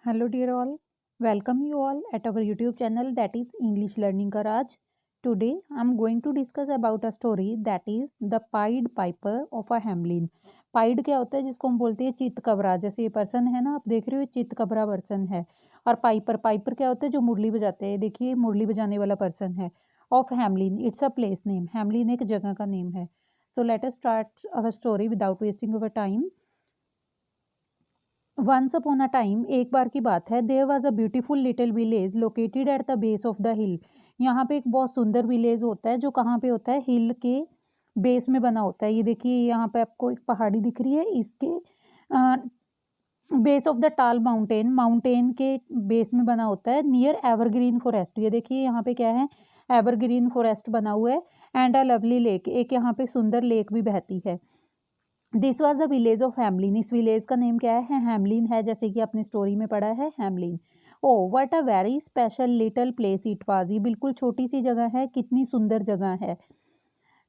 Hello, dear all. Welcome you all at our YouTube channel that is English Learning Garage. Today, I'm going to discuss about a story that is The Pied Piper of a Hamelin. Pied क्या होता है जिसको हम बोलते हैं चितकबरा। जैसे ये person है ना, आप देख रहे हो चितकबरा पर्सन है। और पाइपर पाइपर क्या होता है जो मुरली बजाते हैं। देखिए मुरली बजाने वाला पर्सन है। Of Hamelin it's a place name. Hamelin एक जगह का नेम है। So let us start our story without wasting our time. Once upon a time, एक बार की बात है, there was a beautiful little village located at the base of the hill. यहाँ पे एक बहुत सुंदर विलेज होता है जो कहाँ पे होता है, हिल के बेस में बना होता है। ये देखिए यहाँ पे आपको एक पहाड़ी दिख रही है, इसके बेस ऑफ द टाल माउंटेन, माउंटेन के बेस में बना होता है, नियर एवरग्रीन फॉरेस्ट। ये देखिए यहाँ पे क्या है, एवरग्रीन फॉरेस्ट बना हुआ है। एंड अ लवली लेक, एक यहाँ पे सुंदर लेक भी बहती है। This was the village of Hamelin. इस विलेज का नेम क्या है, हैमलिन है, जैसे कि आपने स्टोरी में पढ़ा है Hamelin. Oh what a very special little place it was. ये बिल्कुल छोटी सी जगह है, कितनी सुंदर जगह है।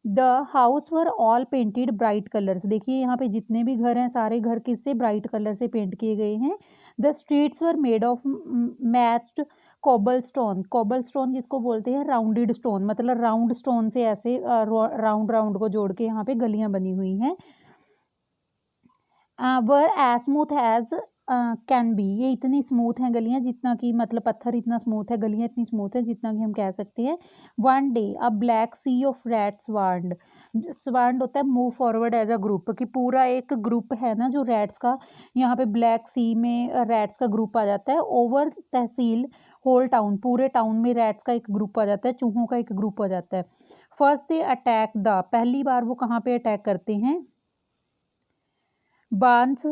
The house were all painted bright colours. देखिए यहाँ पे जितने भी घर हैं सारे घर किससे, ब्राइट कलर से पेंट किए गए हैं। The streets were made of matched cobble stone. Cobble stone जिसको बोलते हैं राउंडेड स्टोन, मतलब राउंड स्टोन से ऐसे राउंड राउंड को जोड़ के यहाँ पे गलियां बनी हुई हैं। Were as smooth as can be. ये इतनी स्मूथ हैं गलियां जितना कि, मतलब पत्थर इतना स्मूथ है, गलियां इतनी स्मूथ है जितना कि हम कह सकते हैं। One day a black sea of rats ward. Swarmed होता है move forward as a group, कि पूरा एक ग्रुप है ना जो रैट्स का, यहाँ पे ब्लैक सी में रैट्स का ग्रुप आ जाता है। ओवर तहसील होल टाउन, पूरे टाउन में रैट्स का एक ग्रुप आ जाता है, चूहों का एक ग्रुप आ जाता है। फर्स्ट दे अटैक द, पहली बार वो कहाँ पे अटैक करते हैं, barns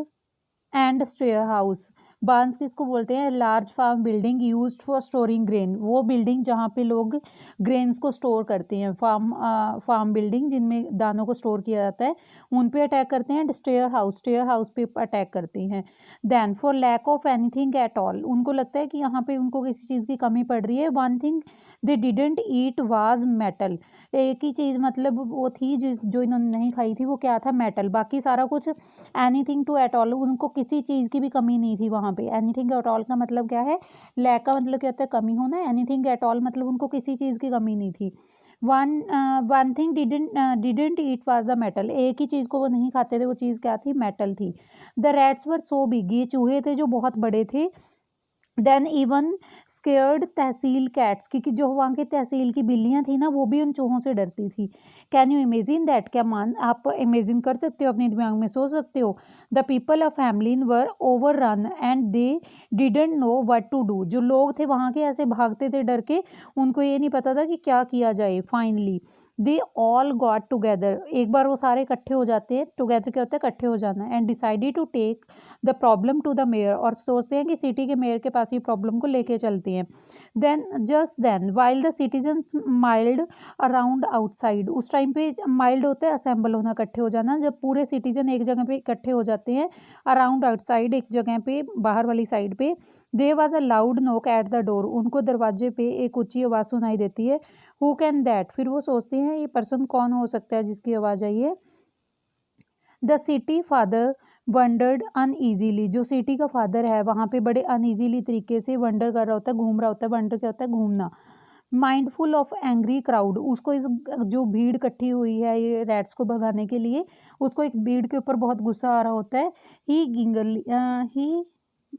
and stair house. Barns किसको बोलते हैं, large farm building used for storing grain. वो बिल्डिंग जहाँ पे लोग ग्रेन्स को स्टोर करते हैं, फार्म बिल्डिंग जिनमें दानों को स्टोर किया जाता है, उन पे अटैक करते हैं। स्टेयर हाउस पे अटैक करते हैं। Then for lack of anything at all, उनको लगता है कि यहाँ पे उनको किसी चीज़ की कमी पड़ रही है। One thing they didn't eat was metal. एक ही चीज़ मतलब वो थी जो इन्होंने नहीं खाई थी, वो क्या था, मेटल। बाकी सारा कुछ एनीथिंग टू एट ऑल, उनको किसी चीज़ की भी कमी नहीं थी वहाँ पे। एनीथिंग एट ऑल का मतलब क्या है, लैक का मतलब क्या होता है, कमी होना। एनीथिंग एट ऑल मतलब उनको किसी चीज़ की कमी नहीं थी। One thing didn't eat was the metal, एक ही चीज़ को वो नहीं खाते थे, वो चीज़ क्या थी, मेटल थी। The rats were so big, ये चूहे थे जो बहुत बड़े थे। देन इवन स्केयर्ड तहसील कैट्स, क्योंकि जो वहाँ के तहसील की बिल्लियाँ थी ना, वो भी उन चूहों से डरती थी। कैन यू इमेजिन दैट, क्या मान आप इमेजिन कर सकते हो, अपने दिमाग में सोच सकते हो। The people of Hamelin were overrun and they didn't know what to do. जो लोग थे वहाँ के ऐसे भागते थे डर के, उनको ये नहीं पता था कि क्या किया जाए। Finally they all got together, एक बार वो सारे इकट्ठे हो जाते हैं। टुगेदर क्या होता है, इकट्ठे हो जाना। And decided to take the problem to the mayor, और सोचते हैं कि सिटी के मेयर के पास ये प्रॉब्लम को लेके चलते हैं। Then while the citizens milled around outside, उस टाइम पे माइल्ड होता है असेंबल होना, इकट्ठे हो जाना, जब पूरे सिटीजन एक जगह पे इकट्ठे हो जाते हैं। अराउंड आउटसाइड एक जगह पे, बाहर वाली साइड पे। There was a loud knock at the door, उनको दरवाजे पे एक ऊंची आवाज़ सुनाई देती है। हु कैन दैट, फिर वो सोचते हैं ये पर्सन कौन हो सकता है जिसकी आवाज़ आई है। द सिटी फादर वंडर्ड अनईजीली, जो सिटी का फादर है वहाँ पे बड़े अनईजीली तरीके से वंडर कर रहा होता है, घूम रहा होता है। वंडर क्या होता है, घूमना। माइंडफुल ऑफ एंग्री क्राउड, उसको इस जो भीड़ इकट्ठी हुई है ये रैट्स को भगाने के लिए, उसको एक भीड़ के ऊपर बहुत गुस्सा आ रहा होता है। ही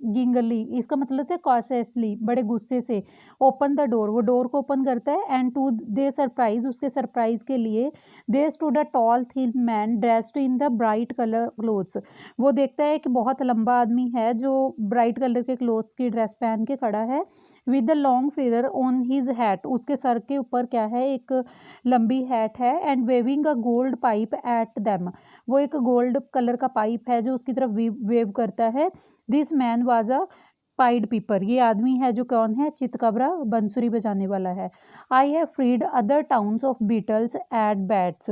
गिंगली, इसका मतलब है कॉशियसली, बड़े गुस्से से। ओपन द डोर, वो डोर को ओपन करता है। एंड टू दे सरप्राइज, उसके सरप्राइज के लिए, they stood a tall thin man dressed in the bright colour clothes. वो देखता है कि बहुत लंबा आदमी है जो ब्राइट कलर के क्लोथ्स की ड्रेस पहन के खड़ा है। With the long feather on his hat, उसके सर के ऊपर क्या है, एक लंबी हैट है। And waving a gold pipe at them, वो एक गोल्ड कलर का पाइप है जो उसकी तरफ वेव करता है। This man was a pied piper, ये आदमी है जो कौन है, चितकबरा, बंसुरी बजाने वाला है। I have freed other towns of beetles at bats,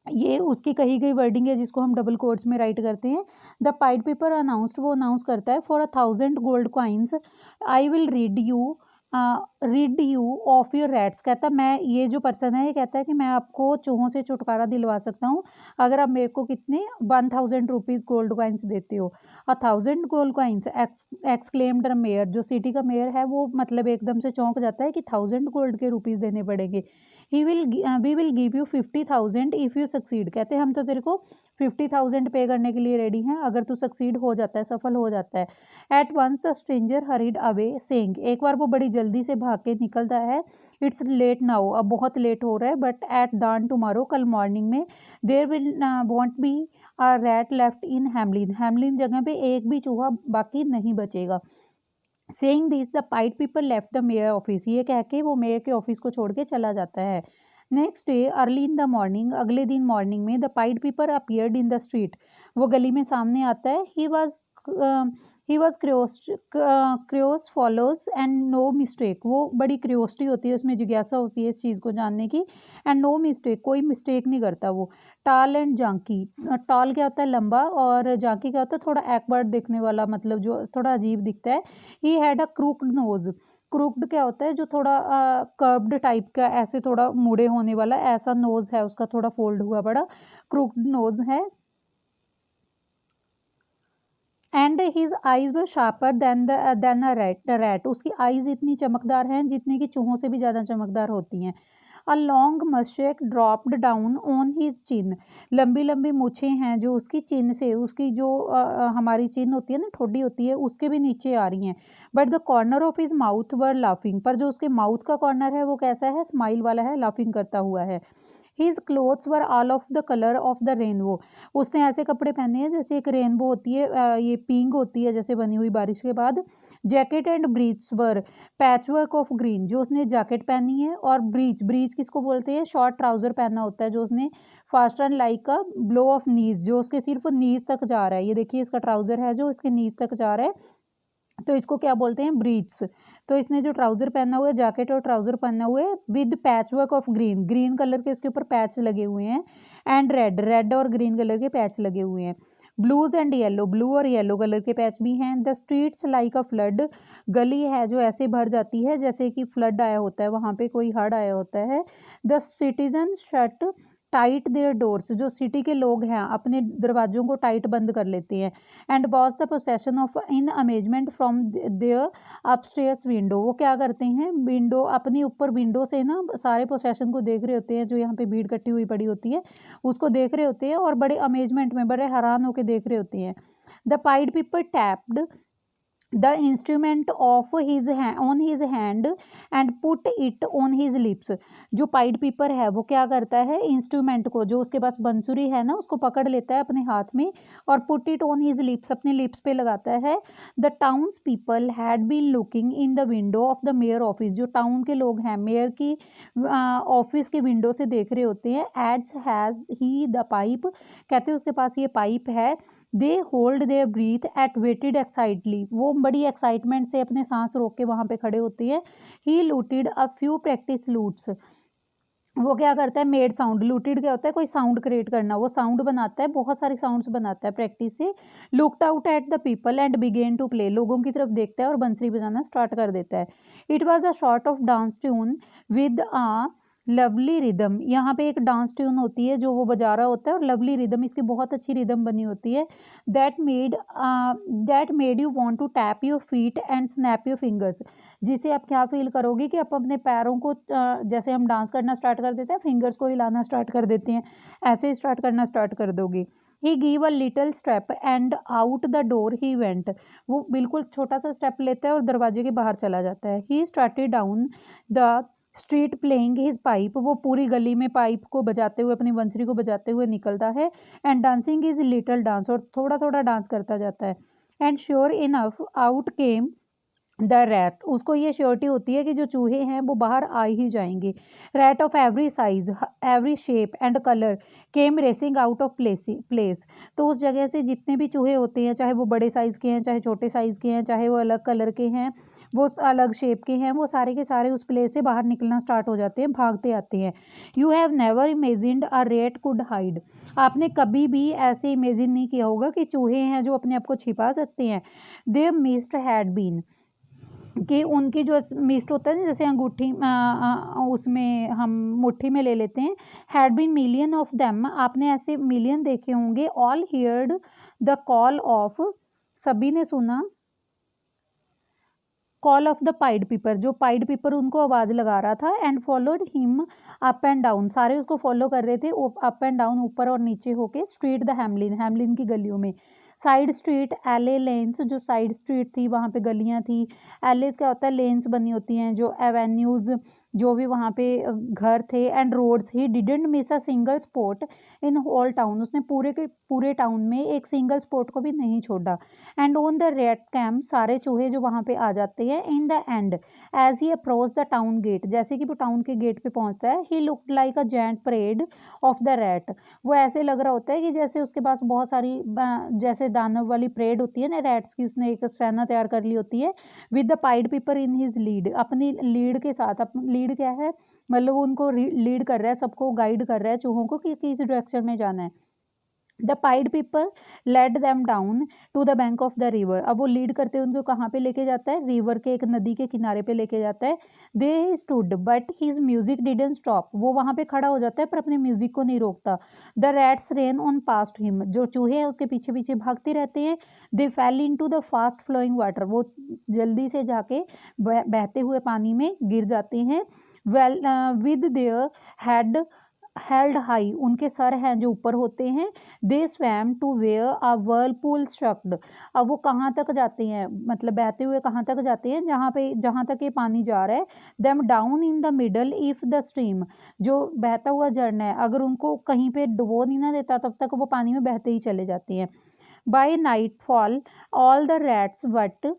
ये उसकी कही गई वर्डिंग है जिसको हम डबल कोट्स में राइट करते हैं। द पाइड पेपर अनाउंस्ड, वो अनाउंस करता है, for 1,000 gold coins I will read you of your rats. कहता है मैं, ये जो पर्सन है ये कहता है कि मैं आपको चूहों से छुटकारा दिलवा सकता हूँ अगर आप मेरे को कितने 1,000 रुपीज़ गोल्ड कॉइन्स देते हो। 1,000 गोल्ड कॉइन्स एक्सक्लेम्ड मेयर, जो सिटी का मेयर है वो मतलब एकदम से चौंक जाता है कि 1000 गोल्ड के रुपीज़ देने पड़ेंगे। We will give you 50,000 if you succeed, कहते हैं हम तो तेरे को 50,000 पे करने के लिए रेडी हैं अगर तू सक्सीड हो जाता है, सफल हो जाता है। At once the stranger hurried away saying, एक बार वो बड़ी जल्दी से भाग के निकलता है, इट्स लेट नाउ, अब बहुत लेट हो रहा है, बट एट दान टुमारो, कल मॉर्निंग में, there will won't be a rat left in Hamelin, Hamelin जगह पे एक भी चूहा बाकी नहीं बचेगा। Saying this the pied people left the mayor office, ये कह के वो मेयर के ऑफिस को छोड़ के चला जाता है। Next day early in the morning, अगले दिन मॉर्निंग में, द पाइट पीपर अपीयर्ड इन द स्ट्रीट, वो गली में सामने आता है। He was curious follows and no mistake, वो बड़ी क्रियोसिटी होती है उसमें, जिज्ञासा होती है इस चीज़ को जानने की, एंड नो मिस्टेक, कोई मिस्टेक नहीं करता वो। टाल एंड जांकी, टाल क्या होता है लंबा, और जांकी क्या होता है थोड़ा एक्वर्ड दिखने वाला, मतलब जो थोड़ा अजीब दिखता है। He had a crooked nose, crooked क्या होता है जो थोड़ा कर्व्ड टाइप का, ऐसे थोड़ा मुड़े होने वाला, ऐसा नोज है उसका, थोड़ा फोल्ड हुआ बड़ा क्रूक्ड नोज है। And his eyes were sharper than a rat, उसकी आईज इतनी चमकदार हैं जितनी कि चूहों से भी ज़्यादा चमकदार होती हैं। A long mustache dropped down on his chin, लंबी लंबी मूछें हैं जो उसकी चिन से, उसकी जो हमारी चिन होती है ना, ठोडी होती है, उसके भी नीचे आ रही हैं। But the corner of his mouth were laughing, पर जो उसके माउथ का कॉर्नर है वो कैसा है, स्माइल वाला है, लाफिंग करता हुआ है। His clothes were all of the colour of the rainbow, उसने ऐसे कपड़े पहने हैं जैसे एक रेनबो होती है, ये पिंक होती है जैसे बनी हुई बारिश के बाद। Jacket and breach were patchwork of green, जो उसने जैकेट पहनी है, और ब्रीच, ब्रीच किसको बोलते हैं, शॉर्ट ट्राउजर पहना होता है जो उसने, फास्ट एंड लाइक का ब्लो ऑफ नीज, जो उसके सिर्फ नीज तक जा रहा है, ये देखिए इसका ट्राउजर है जो इसके नीज तक जा रहा है, तो इसको क्या बोलते हैं, ब्रीच। तो इसने जो ट्राउजर पहना हुआ है, जैकेट और ट्राउजर पहना हुआ है with patchwork of green, green colour के इसके ऊपर पैच लगे हुए हैं, एंड रेड, रेड और ग्रीन कलर के पैच लगे हुए हैं। ब्लूज एंड येलो, ब्लू और येलो कलर के पैच भी हैं। The streets like a flood, गली है जो ऐसे भर जाती है जैसे कि फ्लड आया होता है, वहाँ पे कोई हड़ आया होता है। The citizen shut tight their doors, जो सिटी के लोग हैं अपने दरवाजों को टाइट बंद कर लेते हैं। And was the procession of in amazement from their upstairs window, वो क्या करते हैं, विंडो, अपनी ऊपर विंडो से ना सारे पोसेशन को देख रहे होते हैं, जो यहाँ पे भीड़ इकट्ठी हुई पड़ी होती है उसको देख रहे होते हैं, और बड़े अमेजमेंट में, बड़े हैरान होकर देख रहे होते हैं। The pied people tapped the instrument of his on his hand and put it on his lips, जो पाइड पीपर है वो क्या करता है, इंस्ट्रूमेंट को, जो उसके पास बंसुरी है ना, उसको पकड़ लेता है अपने हाथ में, और put it on his lips, अपने लिप्स पे लगाता है। The towns people had been looking in the window of the mayor office, जो टाउन के लोग हैं मेयर की ऑफिस के विंडो से देख रहे होते हैं। एड्स हैज ही द पाइप, कहते हैं उसके पास ये पाइप है। They hold their breath at waited excitedly, वो बड़ी एक्साइटमेंट से अपने सांस रोक के वहाँ पे खड़े होते हैं। He looted a few practice loots, वो क्या करता है, मेड साउंड, लूटेड क्या होता है, कोई साउंड क्रिएट करना, वो साउंड बनाता है, बहुत सारी साउंड्स बनाता है प्रैक्टिस से। Looked out at the people and began to play, लोगों की तरफ देखता है और बंसरी बजाना स्टार्ट कर देता है। It was a short of dance tune with a lovely rhythm, यहाँ पे एक डांस ट्यून होती है जो वो बजा रहा होता है, और लवली रिदम, इसकी बहुत अच्छी रिदम बनी होती है। That made you want to tap your feet and snap your fingers, जिसे आप क्या फील करोगे कि आप अपने पैरों को जैसे हम डांस करना स्टार्ट कर देते हैं, फिंगर्स को हिलाना स्टार्ट कर देते हैं, ऐसे स्टार्ट करना स्टार्ट कर दोगे। He give a little step and out the door he went, वो बिल्कुल छोटा सा स्टेप लेता है और दरवाजे के बाहर चला जाता है। He started down the street playing his pipe, वो पूरी गली में पाइप को बजाते हुए, अपनी बंसरी को बजाते हुए निकलता है। And dancing is little dance, और थोड़ा थोड़ा डांस करता जाता है। And sure enough out came the rat, उसको ये श्योरिटी होती है कि जो चूहे हैं वो बाहर आ ही जाएंगे। Rat of every size, every shape and colour came racing out of place, तो उस जगह से जितने भी चूहे होते हैं, चाहे वो बड़े साइज़ के हैं, चाहे छोटे साइज़ के हैं, चाहे वो अलग कलर के हैं, वो अलग शेप के हैं, वो सारे के सारे उस प्लेस से बाहर निकलना स्टार्ट हो जाते हैं, भागते आते हैं। You have never imagined a rat could hide, आपने कभी भी ऐसे इमेजिन नहीं किया होगा कि चूहे हैं जो अपने आप को छिपा सकते हैं। देयर मिस्ट हैड बीन, कि उनकी जो मिस्ट होता है ना, जैसे अंगूठी उसमें हम मुट्ठी में ले लेते हैं, had been million of them, आपने ऐसे मिलियन देखे होंगे। All heard the call of, सभी ने सुना कॉल ऑफ द पाइड पीपर, जो पाइड पीपर उनको आवाज़ लगा रहा था, and followed him up and down, सारे उसको फॉलो कर रहे थे अप एंड डाउन, ऊपर और नीचे होके, स्ट्रीट द हेमलिन, हेमलिन की गलियों में, साइड स्ट्रीट एले लेन्स, जो साइड स्ट्रीट थी वहाँ पे गलियाँ थी, एलेस क्या होता है, लेन्स बनी होती हैं, जो एवेन्यूज़ जो भी वहाँ पे घर थे, and roads, he didn't miss a single spot in whole town, उसने पूरे के पूरे टाउन में एक सिंगल स्पॉट को भी नहीं छोड़ा, and on the red camp, सारे चूहे जो वहाँ पे आ जाते हैं, in the end as he approach the town gate, जैसे कि वो टाउन के गेट पे पहुँचता है, he looked like a giant parade of the rat, वो ऐसे लग रहा होता है कि जैसे उसके पास बहुत सारी जैसे दानव वाली परेड होती है ना रैट्स की, उसने एक सेना तैयार कर ली होती है, विद द पाइड पीपर इन हिज लीड, अपनी लीड के साथ, लीड क्या है, मतलब वो उनको लीड कर रहा है, सबको गाइड कर रहा है चूहों को कि किस डायरेक्शन में जाना है। The pied piper led them down to the bank of the river, अब वो लीड करते हुए उनको कहाँ पे लेके जाता है, रिवर के एक नदी के किनारे पे लेके जाता है, they stood but his music didn't stop, वो वहाँ पे खड़ा हो जाता है पर अपने म्यूजिक को नहीं रोकता, the rats ran on past him, जो चूहे हैं उसके पीछे पीछे भागते रहते हैं, they fell in to the fast flowing water, वो जल्दी से जाके बहते हुए पानी में गिर जाते हैं, well with their head held high, उनके सर हैं जो ऊपर होते हैं, they swam to where a whirlpool struck, अब वो कहाँ तक जाते हैं, मतलब बहते हुए कहाँ तक जाते हैं, जहाँ तक ये पानी जा रहा है, them down in the middle if the stream, जो बहता हुआ झरना है अगर उनको कहीं पे डुबो नहीं ना देता तब तक वो पानी में बहते ही चले जाते हैं, by nightfall all the rats but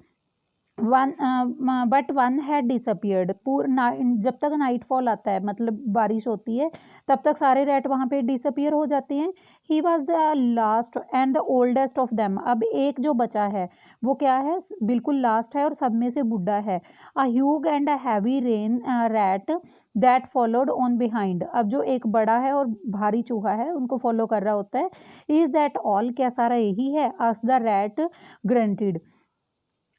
one had disappeared, जब तक नाइटफॉल आता है मतलब बारिश होती है तब तक सारे रैट वहाँ पे डिसअपियर हो जाते हैं, he was the last and the oldest of them, अब एक जो बचा है वो क्या है, बिल्कुल लास्ट है और सब में से बुढ़ा है, a huge and a heavy ran rat that followed on behind, अब जो एक बड़ा है और भारी चूहा है उनको फॉलो कर रहा होता है, इज दैट ऑल, क्या सारा यही है, us the rat granted,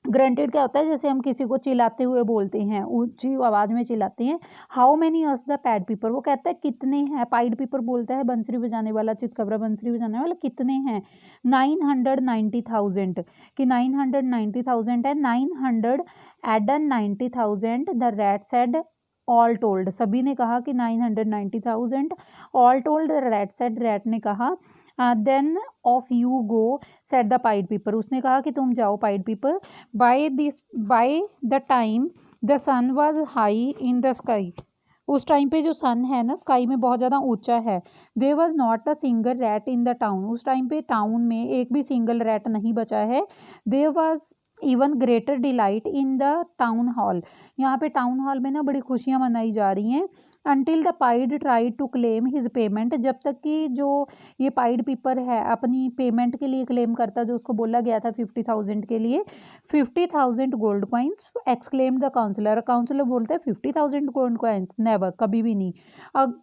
granted क्या होता है, जैसे हम किसी को चिल्लाते हुए बोलते हैं, ऊंची आवाज में चिल्लाते हैं, how many us the pad पीपर, वो कहता है कितने हैं, पाइड पीपर बोलता है बंसरी बजाने वाला, चितकबरा बंसरी बजाने वाला, कितने हैं, 990,000, कि 990,000 है, 900 एडन 90,000, the rat said all told, सभी ने कहा कि 990,000, all told the rat said, रैट ने कहा, then off you go said the pied piper, उसने कहा कि तुम जाओ pied piper, by the time the sun was high in the sky, उस टाइम पे जो सन है ना स्काई में बहुत ज़्यादा ऊंचा है, there was not a single rat in the town, उस टाइम पे टाउन में एक भी सिंगल रैट नहीं बचा है, there was even greater delight in the town hall, यहाँ पे टाउन हॉल में ना बड़ी खुशियाँ मनाई जा रही हैं, until the pied try to claim his payment, जब तक कि जो ये पाइड पीपर है अपनी पेमेंट के लिए क्लेम करता, जो उसको बोला गया था 50,000 के लिए, 50,000 gold coins, exclaimed the councillor, councillor बोलते हैं 50,000 गोल्ड कॉइन्स, नेवर, कभी भी नहीं, अब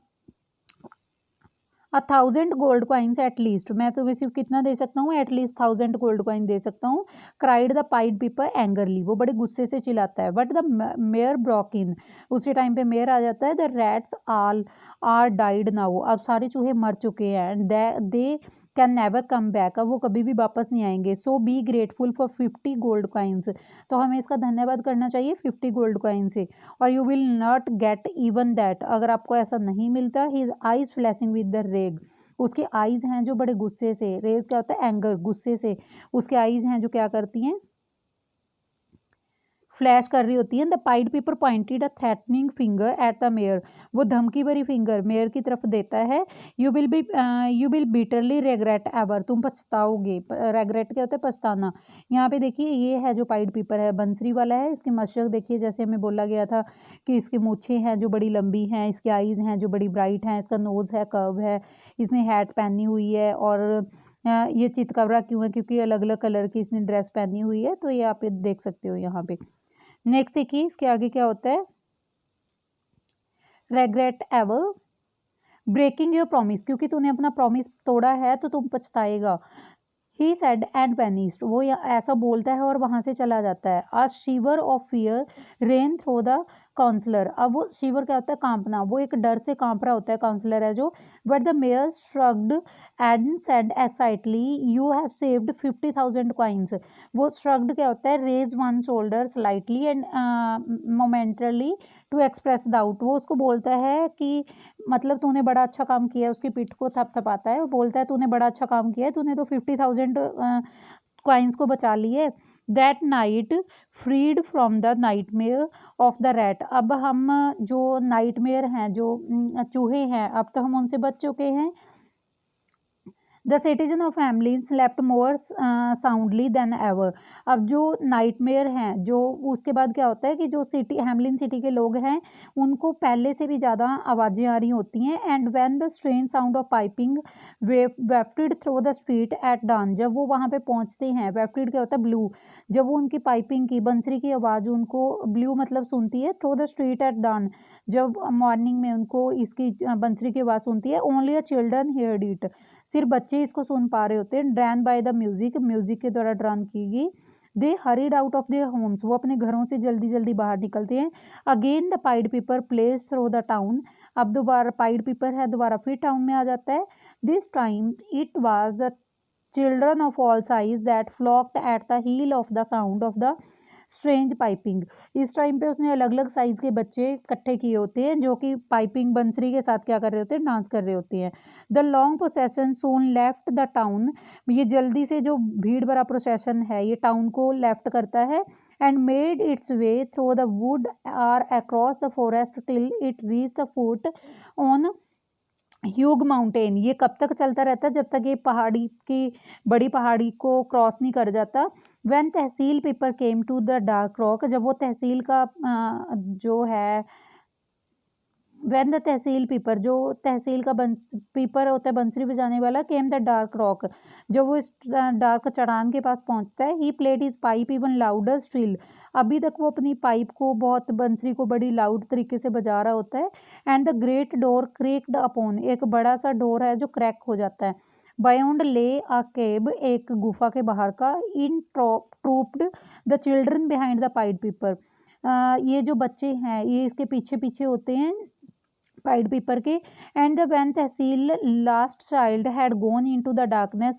1,000 गोल्ड कॉइन्स एटलीस्ट, मैं तुम्हें सिर्फ कितना दे सकता हूँ, एटलीस्ट 1,000 गोल्ड कॉइन दे सकता हूँ, cried the pied piper angrily, वो बड़े गुस्से से चिल्लाता है, but the mayor broke in, उसी टाइम पे मेयर आ जाता है, the rats all are died now, अब सारे चूहे मर चुके हैं, and they can never come back, अब वो कभी भी वापस नहीं आएंगे, so be grateful for 50 gold coins, तो हमें इसका धन्यवाद करना चाहिए 50 गोल्ड कॉइन से, और you will not get even that, अगर आपको ऐसा नहीं मिलता, his eyes flashing with the रेग, उसके आईज हैं जो बड़े गुस्से से, रेज क्या होता है, एंगर, गुस्से से, उसके आईज हैं जो क्या करती हैं, फ्लैश कर रही होती है, द पाइड पीपर pointed a threatening finger at the mayor, वो धमकी भरी फिंगर मेयर की तरफ देता है, you will bitterly regret ever, तुम पछताओगे, रेग्रेट क्या होता है, पछताना, यहाँ पे देखिए ये है जो पाइड पीपर है बंसरी वाला है, इसकी मशक देखिए, जैसे हमें बोला गया था कि इसकी मूछें हैं जो बड़ी लंबी हैं, इसकी आईज हैं जो बड़ी ब्राइट हैं, इसका नोज है कर्व है, इसने हैट पहनी हुई है, और ये चितकबरा क्यों है, क्योंकि अलग अलग कलर की इसने ड्रेस पहनी हुई है, तो ये आप देख सकते हो यहाँ पे। नेक्स्ट देखिए इसके आगे क्या होता है, regret ever breaking your promise, क्योंकि तूने अपना प्रॉमिस तोड़ा है तो तुम पछताएगा, ही सेड एंड वेनिस्ड, वो ऐसा बोलता है और वहां से चला जाता है, a shiver of fear ran through the councillor. अब वो शिवर क्या होता है, कांपना, वो एक डर से कांप रहा होता है, काउंसलर है जो। But the mayor shrugged and said excitedly, you have saved 50,000 coins. वो श्रग्ड क्या होता है, raise one shoulder slightly and momentarily to express doubt. वो उसको बोलता है कि मतलब तूने बड़ा अच्छा काम किया है, उसकी पीठ को थपथपाता है, बोलता है तूने बड़ा अच्छा काम किया है, तूने तो 50,000 कॉइन्स को बचा लिए। That night freed from the nightmare of the rat. अब हम जो नाइटमेयर हैं, जो चूहे हैं, अब तो हम उनसे बच चुके हैं। The citizen of Hamelin slept more soundly then ever. अब जो नाइटमेयर हैं, जो उसके बाद क्या होता है कि जो सिटी हैमलिन सिटी के लोग हैं, उनको पहले से भी ज़्यादा आवाज़ें आ रही होती हैं। And when the strange sound of piping wafted through the street at dawn. जब वो वहाँ पे पहुँचते हैं, वेफ्टेड क्या होता है, ब्लू। जब वो उनकी पाइपिंग की बंसरी की आवाज़ उनको ब्लू मतलब सुनती है, through the street at dawn, जब मॉर्निंग में उनको इसकी बंसरी की आवाज़ सुनती है। Only a children heard it. सिर्फ बच्चे इसको सुन पा रहे होते हैं। Drawn by the music, music के द्वारा ड्रैन की गई। They hurried out of their homes, वो अपने घरों से जल्दी जल्दी बाहर निकलते हैं। Again the pied piper plays through the town. अब दोबारा पाइड पीपर है, दोबारा फिर टाउन में आ जाता है। This time it was the children of all sizes that flocked at the heel of the sound of the strange piping. इस टाइम पे उसने अलग अलग साइज के बच्चे इकट्ठे किए होते हैं, जो कि पाइपिंग बंसरी के साथ क्या कर रहे होते हैं, डांस कर रहे होते हैं। The long procession soon left the town. ये जल्दी से जो भीड़ भरा प्रोसेशन है, ये टाउन को लेफ्ट करता है। And made its way through the wood or across the forest till it reach the foot on huge mountain. ये कब तक चलता रहता है, जब तक ये पहाड़ी की बड़ी पहाड़ी को क्रॉस नहीं कर जाता। व्हेन तहसील piper came to the dark rock, जब वो तहसील का जो है, व्हेन द तहसील पीपर, जो तहसील का पीपर होता है बंसरी बजाने वाला, केम द डार्क रॉक, जब वो इस डार्क चढ़ान के पास पहुंचता है। He played his pipe even louder still. अभी तक वो अपनी पाइप को बहुत, बंसरी को बड़ी लाउड तरीके से बजा रहा होता है। And the great door cracked open, एक बड़ा सा डोर है जो क्रैक हो जाता है। बायोंड ले अ केब, एक गुफा के बाहर का। In trooped the children behind the pied piper. ये जो बच्चे हैं, ये इसके पीछे पीछे होते हैं पाइड पीपर के। And the when tehsil last child had gone into the darkness,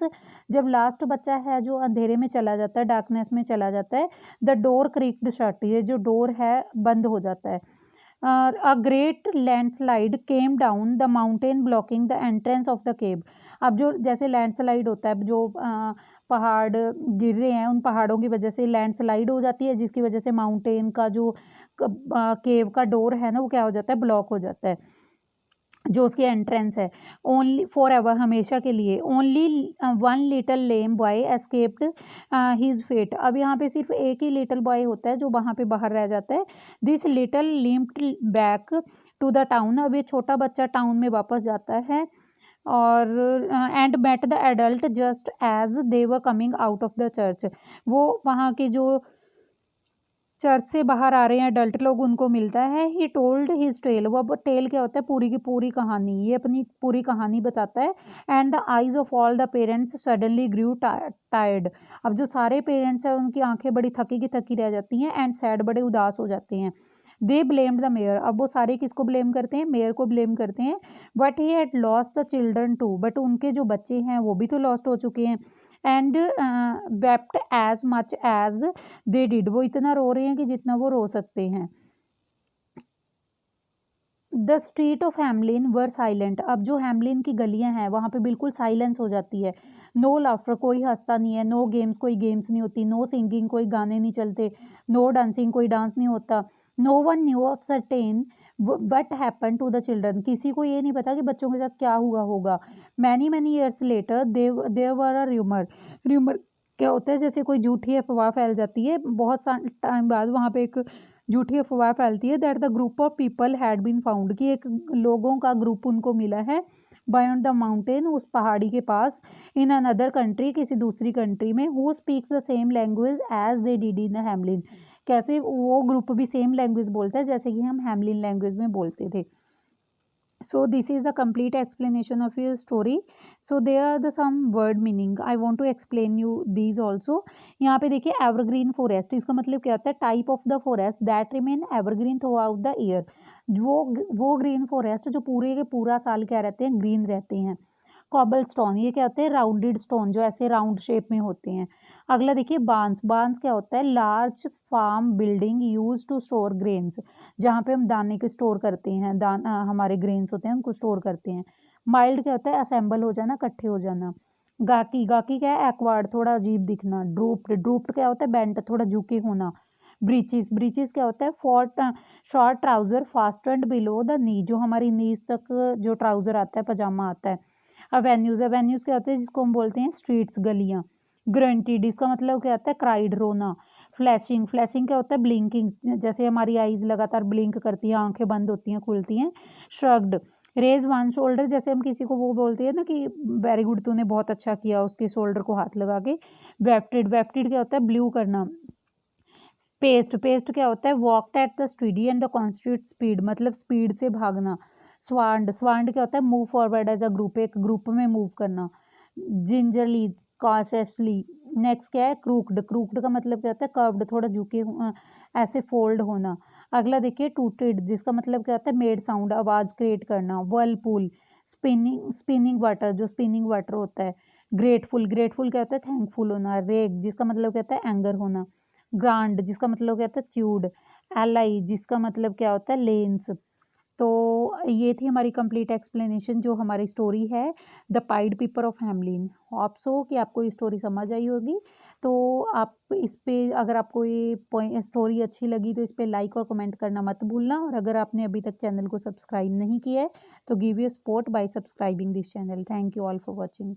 जब लास्ट बच्चा है जो अंधेरे में चला जाता है, डार्कनेस में चला जाता है। द डोर क्रिक्ड शट, ये जो डोर है बंद हो जाता है। A great landslide came down the mountain blocking the entrance of the cave. अब जो जैसे लैंडस्लाइड होता है, जो पहाड़ गिर रहे हैं, उन पहाड़ों की वजह से लैंडस्लाइड हो जाती है, जिसकी वजह से माउंटेन का जो केव का डोर है ना, वो क्या हो जाता है, ब्लॉक हो जाता है, जो उसकी एंट्रेंस है। ओनली फॉर एवर, हमेशा के लिए। ओनली वन लिटल लेम बॉय एस्केप्ड हिज फेट। अब यहाँ पे सिर्फ एक ही लिटल बॉय होता है जो वहाँ पे बाहर रह जाता है। This little limped back to the town. अब ये छोटा बच्चा टाउन में वापस जाता है। और and met the adult just as they were coming out of the church. वो वहाँ के जो चर्च से बाहर आ रहे हैं अडल्ट लोग, उनको मिलता है। ही टोल्ड हिज टेल, वो अब टेल क्या होता है, पूरी की पूरी कहानी, ये अपनी पूरी कहानी बताता है। And the eyes of all the parents suddenly grew tired. अब जो सारे पेरेंट्स हैं, उनकी आंखें बड़ी थकी की थकी रह जाती हैं। एंड सैड, बड़े उदास हो जाते हैं। दे ब्लेम्ड द मेयर, अब वो सारे किसको ब्लेम करते हैं, मेयर को ब्लेम करते हैं। But he had lost the children too, but उनके जो बच्चे हैं वो भी तो लॉस्ट हो चुके हैं। And wept as much as they did, वो इतना रो रहे हैं कि जितना वो रो सकते हैं। The street of Hamelin were silent. अब जो हैमलिन की गलियां हैं, वहाँ पे बिल्कुल साइलेंस हो जाती है। नो लाफ्टर, कोई हंसता नहीं है। नो गेम्स, कोई गेम्स नहीं होती। नो सिंगिंग, कोई गाने नहीं चलते। नो डांसिंग, कोई डांस नहीं होता। No one knew of certain but happen to the children, किसी को ये नहीं पता कि बच्चों के साथ क्या हुआ होगा। Many many years later there were a rumour. Rumour क्या होता है, जैसे कोई झूठी अफवाह फैल जाती है, बहुत टाइम बाद वहाँ पे एक झूठी अफवाह फैलती है, that the group of people had been found, कि एक लोगों का ग्रुप उनको मिला है बायॉन्ड द माउंटेन, उस पहाड़ी के पास। इन अनदर कंट्री, किसी दूसरी कंट्री में। Who speaks the same language as they did in Hamelin, कैसे वो ग्रुप भी सेम लैंग्वेज बोलता है जैसे कि हम हैमलिन लैंग्वेज में बोलते थे। So this is the complete explanation of your story. So there are the some word meaning I want to explain you these also. यहाँ पे देखिए एवरग्रीन फॉरेस्ट, इसका मतलब क्या होता है, type of the forest that remain evergreen through out the year. वो green forest जो पूरे के पूरा साल क्या रहते हैं, ग्रीन रहते हैं। कॉबल स्टोन, ये क्या होते हैं, राउंडेड स्टोन जो ऐसे राउंड शेप में होते हैं। अगला देखिए बांस, बांस क्या होता है, large farm building used to store grains, जहाँ पे हम दाने को स्टोर करते हैं, हमारे ग्रेन्स होते हैं उनको स्टोर करते हैं। माइल्ड क्या होता है, असेंबल हो जाना, इकट्ठे हो जाना। गाकी, गाकी क्या है, एक्वार्ड थोड़ा अजीब दिखना। ड्रूप्ड, ड्रूप्ड क्या होता है, बेंट थोड़ा झुके होना। ब्रीचिस, ब्रीचिस क्या होता है, short trouser fastened below the knee, जो हमारी नीज तक जो ट्राउजर आता है, पजामा आता है। अवेन्यूज, अवेन्यूज क्या होते हैं, जिसको हम बोलते हैं स्ट्रीट्स, गलियाँ। ग्रंटिड, इसका मतलब क्या होता है, क्राइड, रोना। फ्लैशिंग, फ्लैशिंग क्या होता है, ब्लिंकिंग, जैसे हमारी आईज लगातार ब्लिंक करती हैं, आंखें बंद होती हैं, खुलती हैं। श्रग्ड, रेज वन शोल्डर, जैसे हम किसी को वो बोलते हैं ना कि वेरी गुड, तूने बहुत अच्छा किया, उसके शोल्डर को हाथ लगा के। वेप्टेड, वेप्टेड क्या होता है, ब्लू करना। पेस्ट, पेस्ट क्या होता है, walked at the steady and the constant speed, मतलब स्पीड से भागना। स्वांड, स्वांड क्या होता है, move forward as a group, एक ग्रुप में मूव करना। Gingerly, cautiously. नेक्स्ट क्या है, क्रूक्ड, क्रूक्ड का मतलब क्या होता है, कर्व्ड, थोड़ा झुके ऐसे फोल्ड होना। अगला देखिए टूटेड, जिसका मतलब क्या होता है, मेड साउंड, आवाज क्रिएट करना। वर्लपूल, स्पिनिंग, स्पिनिंग वाटर, जो स्पिनिंग वाटर होता है। ग्रेटफुल, ग्रेटफुल क्या होता है, थैंकफुल होना। रेग, जिसका मतलब क्या होता है, एंगर होना। ग्रांड, जिसका मतलब क्या होता है, च्यूड। एलाई, जिसका मतलब क्या होता है, लेंस। तो ये थी हमारी कंप्लीट एक्सप्लेनेशन जो हमारी स्टोरी है, द पाइड पीपर ऑफ हैमलिन। होप सो कि आपको ये स्टोरी समझ आई होगी। तो आप इस पे, अगर आपको ये स्टोरी अच्छी लगी तो इस पे लाइक और कमेंट करना मत भूलना, और अगर आपने अभी तक चैनल को सब्सक्राइब नहीं किया है तो give your support bye subscribing this channel. Thank you all for watching.